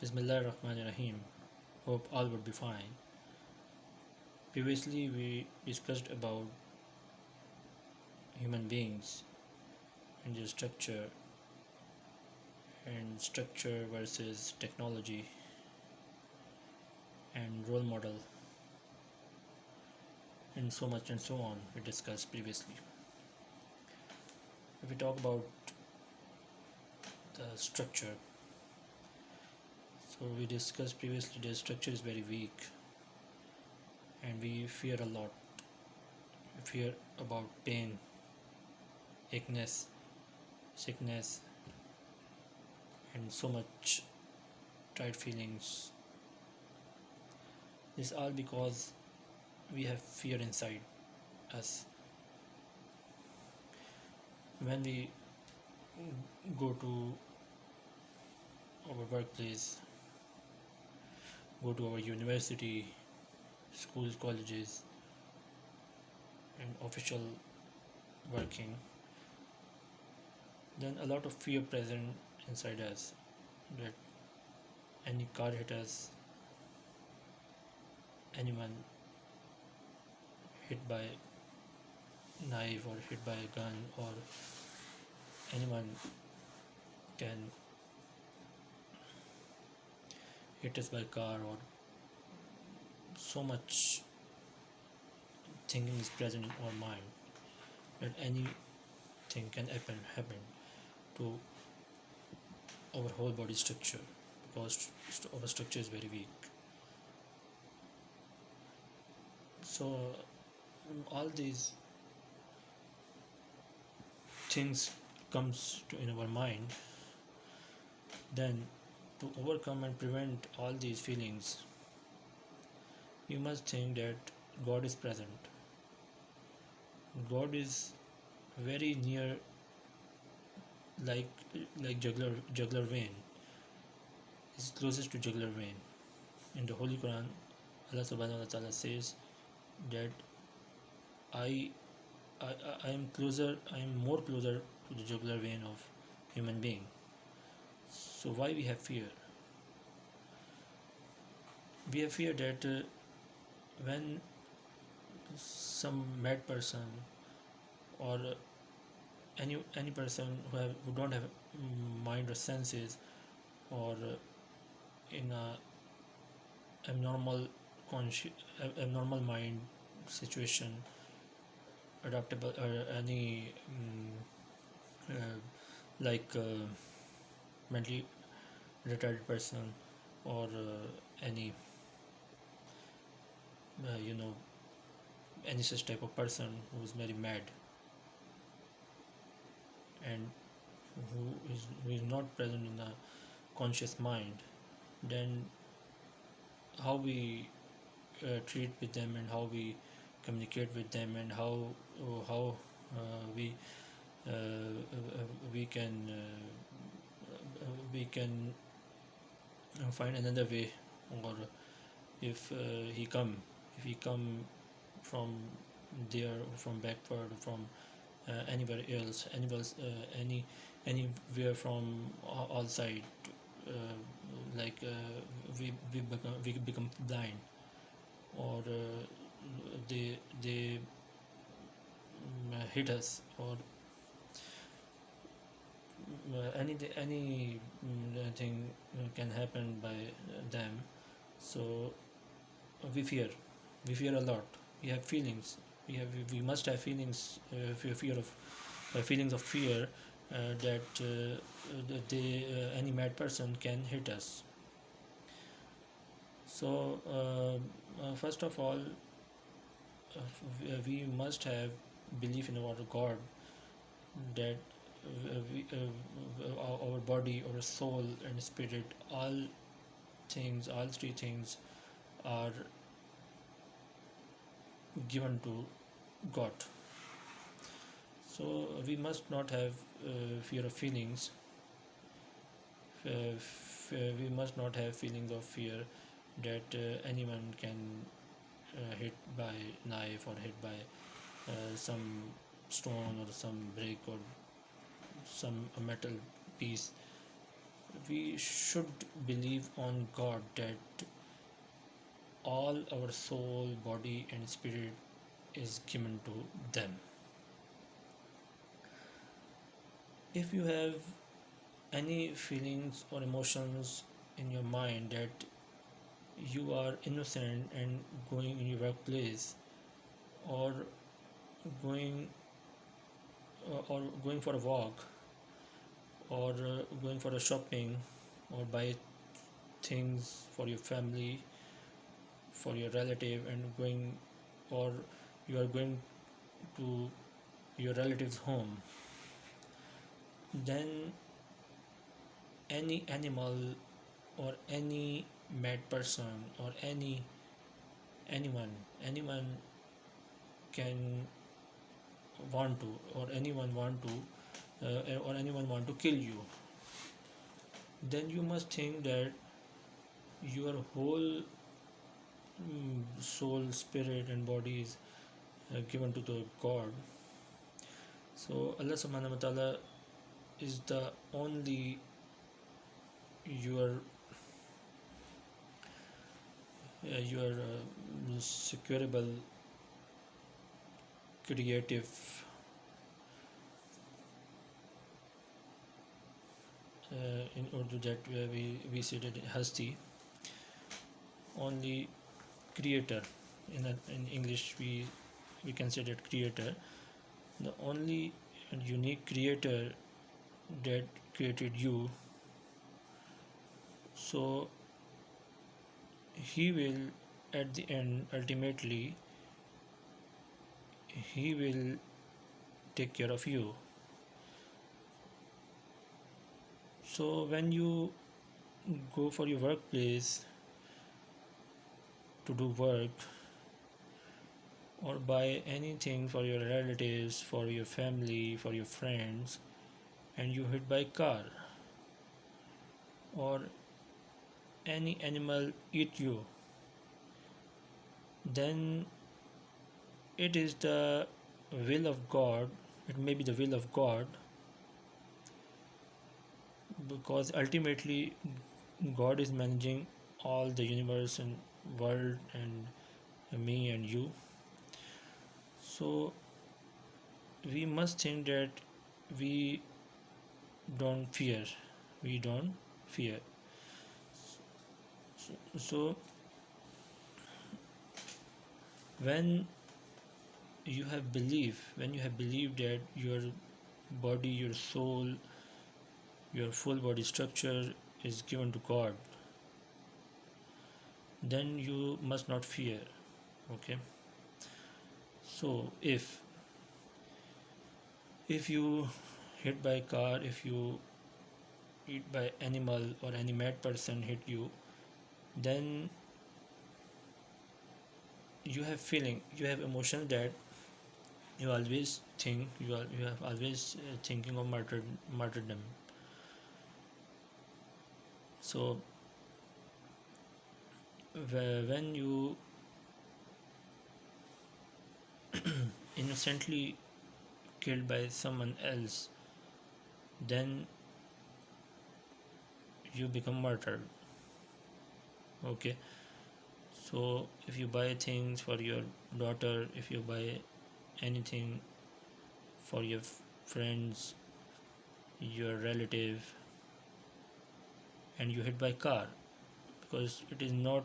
Bismillahirrahmanirrahim. Hope all would be fine. Previously, we discussed about human beings and their structure versus technology and role model and so much and so on. We discussed previously. If we talk about the structure, so we discussed previously the structure is very weak and we fear a lot. We fear about pain, illness, sickness, and so much tight feelings. This all because we have fear inside us. When we go to our workplace, go to our university, schools, colleges, and official working, then a lot of fear present inside us that any car hit us, anyone hit by knife or hit by a gun, or anyone can hit us by car, or so much thinking is present in our mind that anything can happen to our whole body structure because our structure is very weak. So all these things comes to in our mind, then to overcome and prevent all these feelings you must think that God is present. God is very near, like jugular vein, is closest to jugular vein. In the Holy Quran, Allah subhanahu wa ta'ala says that I I am closer, I am more closer to the jugular vein of human being. So why we have fear? We have fear that when some mad person or any person who don't have mind or senses, or in a abnormal abnormal mind situation, adaptable or any like mentally retarded person, or any you know any such type of person who is very mad and who is not present in the conscious mind, then how we treat with them and how we communicate with them and how we we can find another way, or if he come from there, from backward, from anywhere else, anywhere from all side, uh, like we become blind, or they hit us, or any thing can happen by them. So we fear a lot. We have feelings, we must have feelings, fear of feelings of fear, that any mad person can hit us. So first of all, we must have belief in our God, that our body, our soul, and spirit, all three things are given to God. So we must not have fear of feelings. We must not have feelings of fear that anyone can hit by knife, or hit by some stone, or some brick, or some metal piece. We should believe on God, that all our soul, body, and spirit is given to them. If you have any feelings or emotions in your mind that you are innocent and going in your workplace, or going going for a walk, or going for a shopping, or buy things for your family, for your relative, and going, or you are going to your relative's home, then any animal or any mad person or anyone can want to, or anyone want to, or anyone want to kill you, then you must think that your whole soul, spirit, and body is given to the God. So Allah subhanahu wa ta'ala is the only your securable, creative, in Urdu that we said it Hasti, only creator. In English we can say that creator, the only unique creator that created you. So he will, at the end, ultimately he will take care of you. So when you go for your workplace to do work, or buy anything for your relatives, for your family, for your friends, and you hit by car, or any animal eat you, then it is the will of God. It may be the will of God, because ultimately God is managing all the universe and world, and me and you. So we must think that we don't fear. We don't fear. So when when you have believed that your body, your soul, your full body structure is given to God, then you must not fear. Okay. So if you hit by car, if you hit by animal, or any mad person hit you, then you have feeling, you have emotion, that you always think, you have always thinking of martyrdom. So when you innocently killed by someone else, then you become martyred. Okay. So if you buy things for your daughter, if you buy anything for your friends, your relative, and you hit by car, because it is not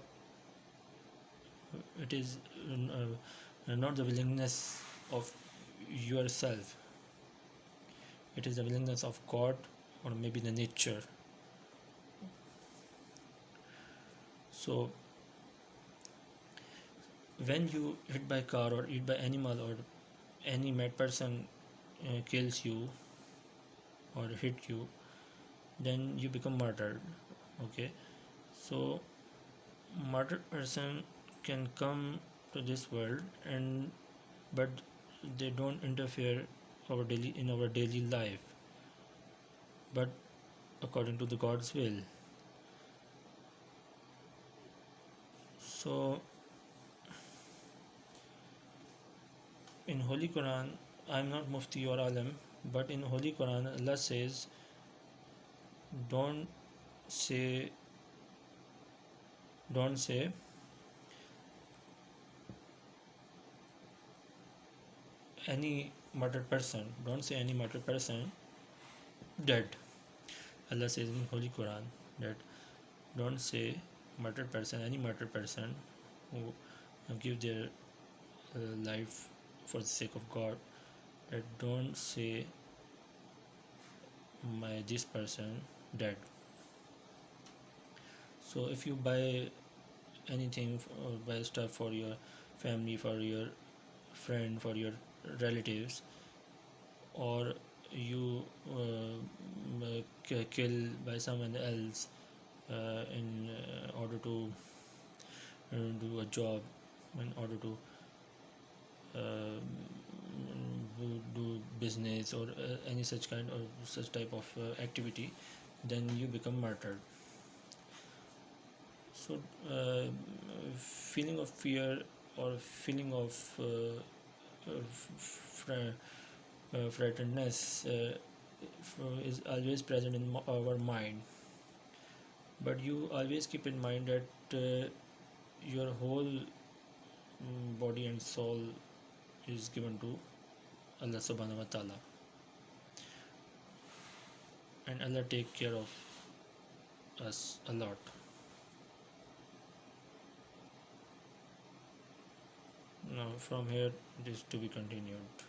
the willingness of yourself, it is the willingness of God, or maybe the nature. So when you hit by car, or hit by animal, or any mad person kills you or hit you, then you become martyred. Okay. So martyred person can come to this world, and but they don't interfere in our daily life, but according to the God's will. So in Holy Quran, I'm not Mufti or Alim, but in Holy Quran Allah says, don't say Don't say any murdered person. Don't say any murdered person dead. Allah says in Holy Quran that don't say murdered person, any murdered person who give their life for the sake of God. That don't say my this person dead. So if you buy anything or buy stuff for your family, for your friend, for your relatives, or you kill by someone else in order to do a job, in order to uh, do business or any such kind or such type of activity, then you become martyred. So feeling of fear or feeling of frightenedness is always present in our mind, but you always keep in mind that your whole body and soul is given to Allah subhanahu wa ta'ala, and Allah take care of us a lot. Now from here it is to be continued.